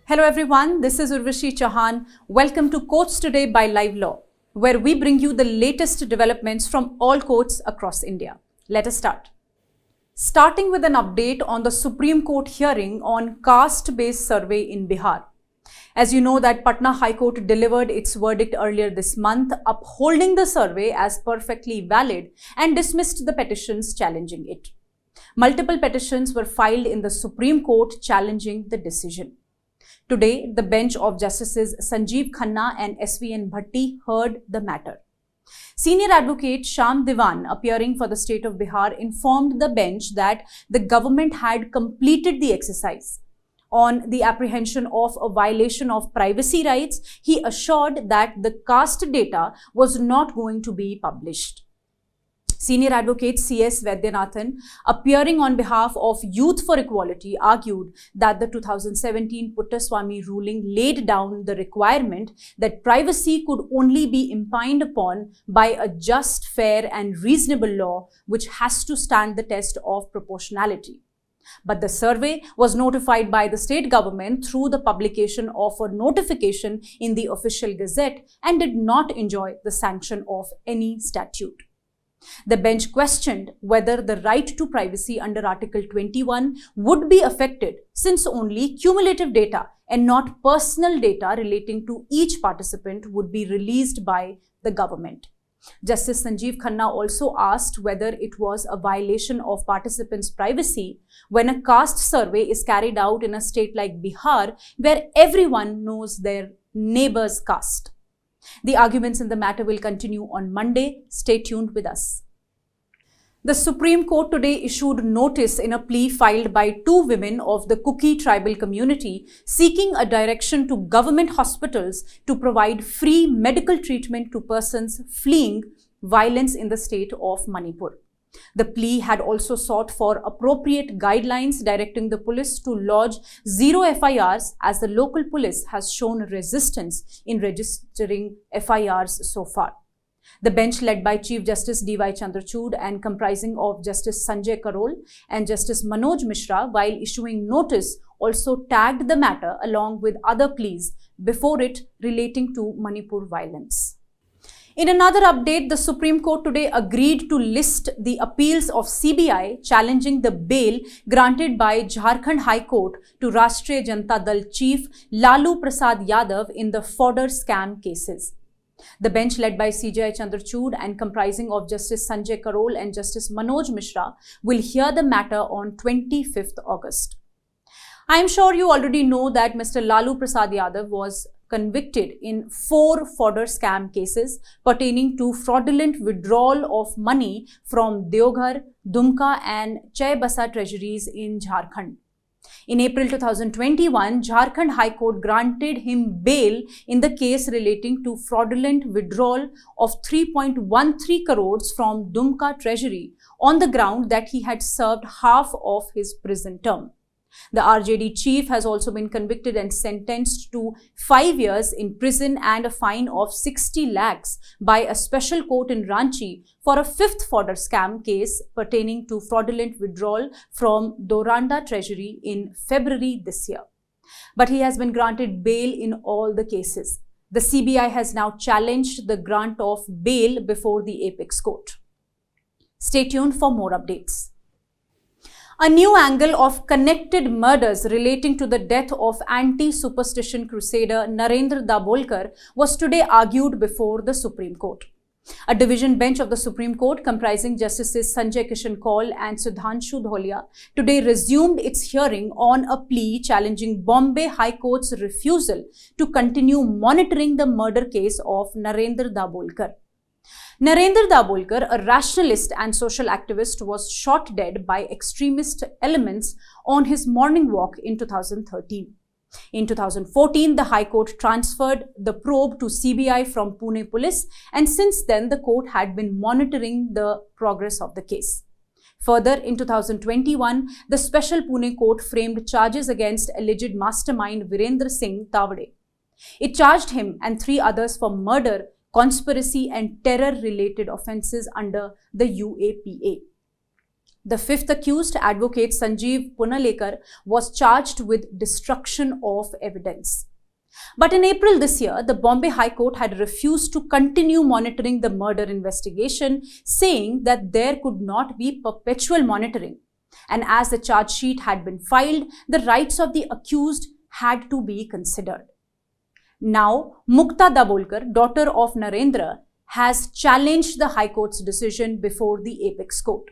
Hello everyone, this is Urvashi Chauhan. Welcome to Courts Today by Livelaw, where we bring you the latest developments from all courts across India. Let us start. Starting with an update on the Supreme Court hearing on caste-based survey in Bihar. As you know that Patna High Court delivered its verdict earlier this month, upholding the survey as perfectly valid and dismissed the petitions challenging it. Multiple petitions were filed in the Supreme Court challenging the decision. Today, the bench of Justices Sanjeev Khanna and SVN Bhatti heard the matter. Senior advocate Shyam Diwan, appearing for the state of Bihar, informed the bench that the government had completed the exercise. On the apprehension of a violation of privacy rights, he assured that the caste data was not going to be published. Senior advocate C.S. Vaidyanathan, appearing on behalf of Youth for Equality, argued that the 2017 Puttaswamy ruling laid down the requirement that privacy could only be impinned upon by a just, fair and reasonable law which has to stand the test of proportionality. But the survey was notified by the state government through the publication of a notification in the official gazette and did not enjoy the sanction of any statute. The bench questioned whether the right to privacy under Article 21 would be affected since only cumulative data and not personal data relating to each participant would be released by the government. Justice Sanjeev Khanna also asked whether it was a violation of participants' privacy when a caste survey is carried out in a state like Bihar where everyone knows their neighbor's caste. The arguments in the matter will continue on Monday. Stay tuned with us. The Supreme Court today issued notice in a plea filed by two women of the Kuki tribal community seeking a direction to government hospitals to provide free medical treatment to persons fleeing violence in the state of Manipur. The plea had also sought for appropriate guidelines directing the police to lodge 0 FIRs as the local police has shown resistance in registering FIRs so far. The bench led by Chief Justice D.Y. Chandrachud and comprising of Justice Sanjay Karol and Justice Manoj Mishra, while issuing notice, also tagged the matter along with other pleas before it relating to Manipur violence. In another update, the Supreme Court today agreed to list the appeals of CBI challenging the bail granted by Jharkhand High Court to Rashtriya Janata Dal Chief Lalu Prasad Yadav in the fodder scam cases. The bench led by CJI Chandrachud and comprising of Justice Sanjay Karol and Justice Manoj Mishra will hear the matter on 25th August. I am sure you already know that Mr. Lalu Prasad Yadav was convicted in 4 fodder scam cases pertaining to fraudulent withdrawal of money from Deoghar, Dumka and Chaibasa treasuries in Jharkhand. In April 2021, Jharkhand High Court granted him bail in the case relating to fraudulent withdrawal of 3.13 crores from Dumka treasury on the ground that he had served half of his prison term. The RJD chief has also been convicted and sentenced to 5 years in prison and a fine of 60 lakhs by a special court in Ranchi for a 5th fodder scam case pertaining to fraudulent withdrawal from Doranda treasury in February this year. But he has been granted bail in all the cases. The CBI has now challenged the grant of bail before the apex court. Stay tuned for more updates. A new angle of connected murders relating to the death of anti-superstition crusader Narendra Dabolkar was today argued before the Supreme Court. A division bench of the Supreme Court comprising Justices Sanjay Kishan Kaul and Sudhanshu Dholia today resumed its hearing on a plea challenging Bombay High Court's refusal to continue monitoring the murder case of Narendra Dabolkar. Narendra Dabolkar, a rationalist and social activist, was shot dead by extremist elements on his morning walk in 2013. In 2014, the High Court transferred the probe to CBI from Pune Police, and since then the court had been monitoring the progress of the case. Further, in 2021, the Special Pune Court framed charges against alleged mastermind Virendra Singh Tawade. It charged him and 3 others for murder, conspiracy and terror-related offences under the UAPA. The fifth accused, advocate Sanjeev Punalekar, was charged with destruction of evidence. But in April this year, the Bombay High Court had refused to continue monitoring the murder investigation, saying that there could not be perpetual monitoring. And as the charge sheet had been filed, the rights of the accused had to be considered. Now, Mukta Dabolkar, daughter of Narendra, has challenged the High Court's decision before the Apex Court.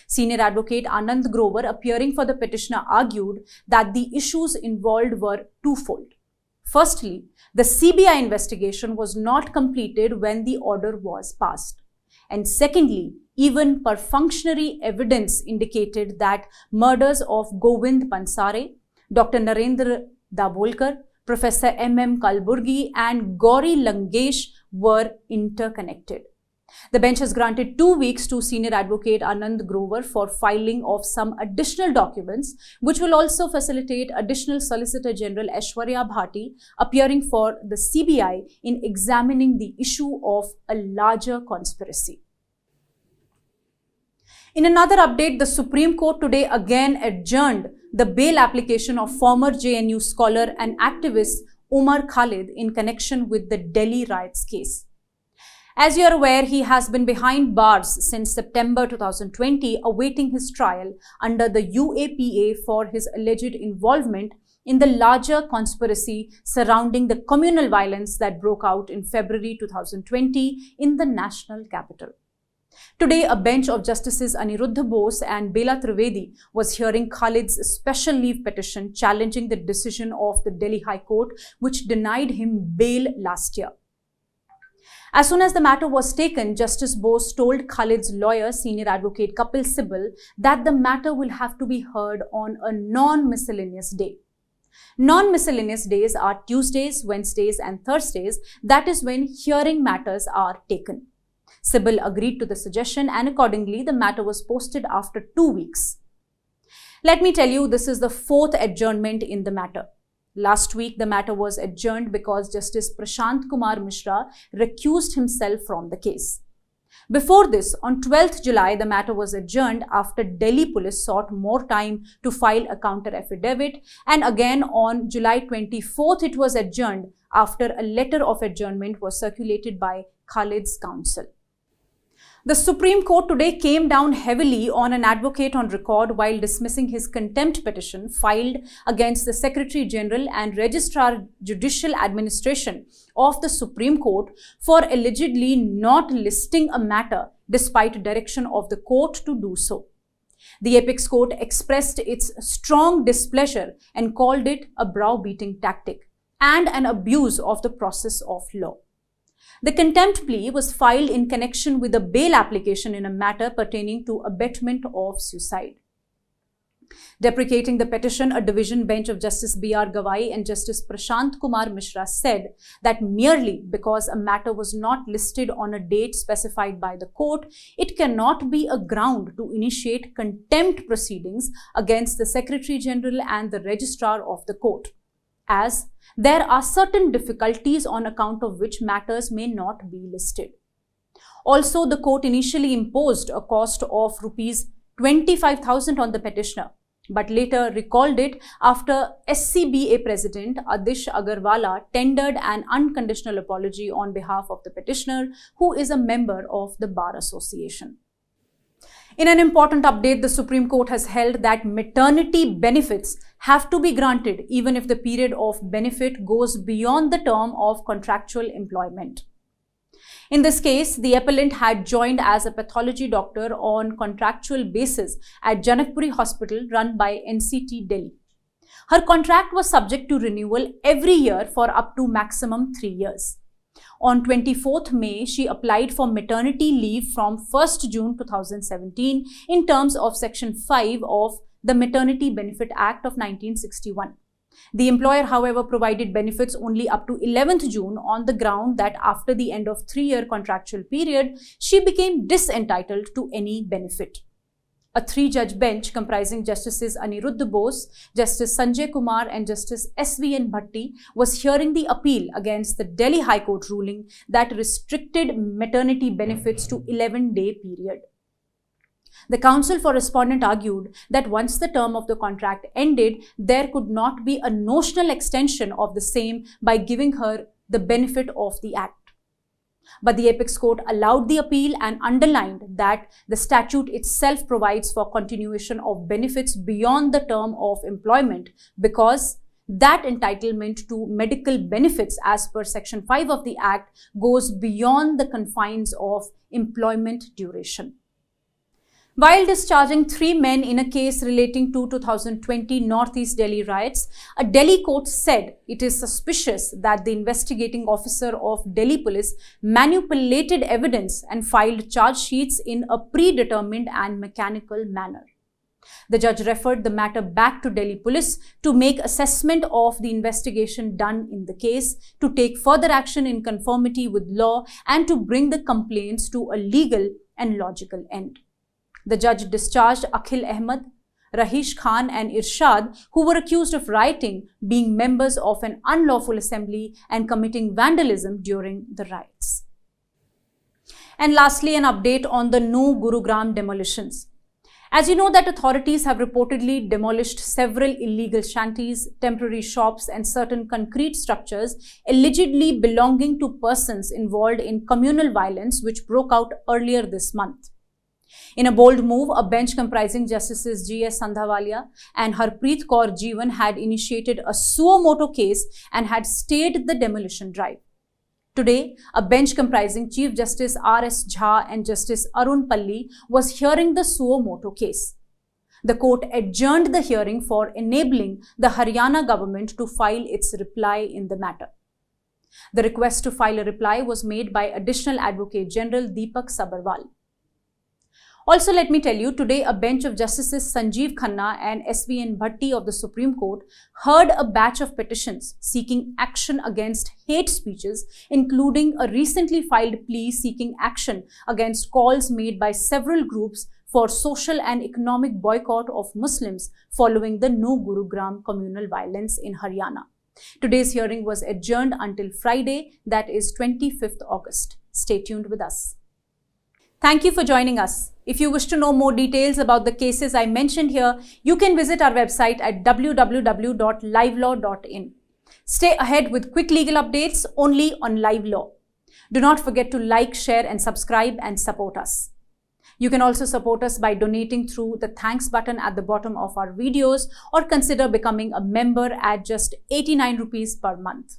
Senior advocate Anand Grover, appearing for the petitioner, argued that the issues involved were twofold. Firstly, the CBI investigation was not completed when the order was passed. And secondly, even perfunctory evidence indicated that murders of Govind Pansare, Dr. Narendra Dabolkar, Professor M.M. Kalburgi and Gauri Langesh were interconnected. The bench has granted 2 weeks to senior advocate Anand Grover for filing of some additional documents, which will also facilitate additional Solicitor General Aishwarya Bhati appearing for the CBI in examining the issue of a larger conspiracy. In another update, the Supreme Court today again adjourned the bail application of former JNU scholar and activist Umar Khalid in connection with the Delhi riots case. As you are aware, he has been behind bars since September 2020, awaiting his trial under the UAPA for his alleged involvement in the larger conspiracy surrounding the communal violence that broke out in February 2020 in the national capital. Today, a bench of Justices Aniruddha Bose and Bela Trivedi was hearing Khalid's special leave petition challenging the decision of the Delhi High Court, which denied him bail last year. As soon as the matter was taken, Justice Bose told Khalid's lawyer, senior advocate Kapil Sibal, that the matter will have to be heard on a non-miscellaneous day. Non-miscellaneous days are Tuesdays, Wednesdays and Thursdays. That is when hearing matters are taken. Sibal agreed to the suggestion and accordingly the matter was posted after 2 weeks. Let me tell you, this is the fourth adjournment in the matter. Last week, the matter was adjourned because Justice Prashant Kumar Mishra recused himself from the case. Before this, on 12th July, the matter was adjourned after Delhi police sought more time to file a counter affidavit, and again on July 24th, it was adjourned after a letter of adjournment was circulated by Khalid's counsel. The Supreme Court today came down heavily on an advocate on record while dismissing his contempt petition filed against the Secretary General and Registrar Judicial Administration of the Supreme Court for allegedly not listing a matter despite direction of the court to do so. The Apex Court expressed its strong displeasure and called it a browbeating tactic and an abuse of the process of law. The contempt plea was filed in connection with a bail application in a matter pertaining to abetment of suicide. Deprecating the petition, a division bench of Justice B.R. Gawai and Justice Prashant Kumar Mishra said that merely because a matter was not listed on a date specified by the court, it cannot be a ground to initiate contempt proceedings against the Secretary General and the Registrar of the court, as there are certain difficulties on account of which matters may not be listed. Also, the court initially imposed a cost of Rs 25,000 on the petitioner, but later recalled it after SCBA President Adish Agarwala tendered an unconditional apology on behalf of the petitioner, who is a member of the Bar Association. In an important update, the Supreme Court has held that maternity benefits have to be granted even if the period of benefit goes beyond the term of contractual employment. In this case, the appellant had joined as a pathology doctor on contractual basis at Janakpuri Hospital run by NCT Delhi. Her contract was subject to renewal every year for up to maximum 3 years. On 24th May, she applied for maternity leave from 1st June 2017 in terms of Section 5 of the Maternity Benefit Act of 1961. The employer, however, provided benefits only up to 11th June on the ground that after the end of 3-year contractual period, she became disentitled to any benefit. A 3-judge bench comprising Justices Aniruddha Bose, Justice Sanjay Kumar and Justice S.V.N. Bhatti was hearing the appeal against the Delhi High Court ruling that restricted maternity benefits to 11-day period. The counsel for respondent argued that once the term of the contract ended, there could not be a notional extension of the same by giving her the benefit of the act. But the apex court allowed the appeal and underlined that the statute itself provides for continuation of benefits beyond the term of employment because that entitlement to medical benefits as per Section 5 of the Act goes beyond the confines of employment duration. While discharging 3 men in a case relating to 2020 Northeast Delhi riots, a Delhi court said it is suspicious that the investigating officer of Delhi police manipulated evidence and filed charge sheets in a predetermined and mechanical manner. The judge referred the matter back to Delhi police to make assessment of the investigation done in the case, to take further action in conformity with law, and to bring the complaints to a legal and logical end. The judge discharged Akhil Ahmed, Rahish Khan and Irshad, who were accused of rioting, being members of an unlawful assembly and committing vandalism during the riots. And lastly, an update on the New Gurugram demolitions. As you know that authorities have reportedly demolished several illegal shanties, temporary shops and certain concrete structures allegedly belonging to persons involved in communal violence which broke out earlier this month. In a bold move, a bench comprising Justices G.S. Sandhawalia and Harpreet Kaur Jeevan had initiated a suo motu case and had stayed the demolition drive. Today, a bench comprising Chief Justice R.S. Jha and Justice Arun Palli was hearing the suo motu case. The court adjourned the hearing for enabling the Haryana government to file its reply in the matter. The request to file a reply was made by Additional Advocate General Deepak Sabharwal. Also, let me tell you, today a bench of Justices Sanjeev Khanna and S.V.N. Bhatti of the Supreme Court heard a batch of petitions seeking action against hate speeches, including a recently filed plea seeking action against calls made by several groups for social and economic boycott of Muslims following the New Gurugram communal violence in Haryana. Today's hearing was adjourned until Friday, that is 25th August. Stay tuned with us. Thank you for joining us. If you wish to know more details about the cases I mentioned here, you can visit our website at www.livelaw.in. Stay ahead with quick legal updates only on Livelaw. Do not forget to like, share and subscribe and support us. You can also support us by donating through the thanks button at the bottom of our videos or consider becoming a member at just 89 rupees per month.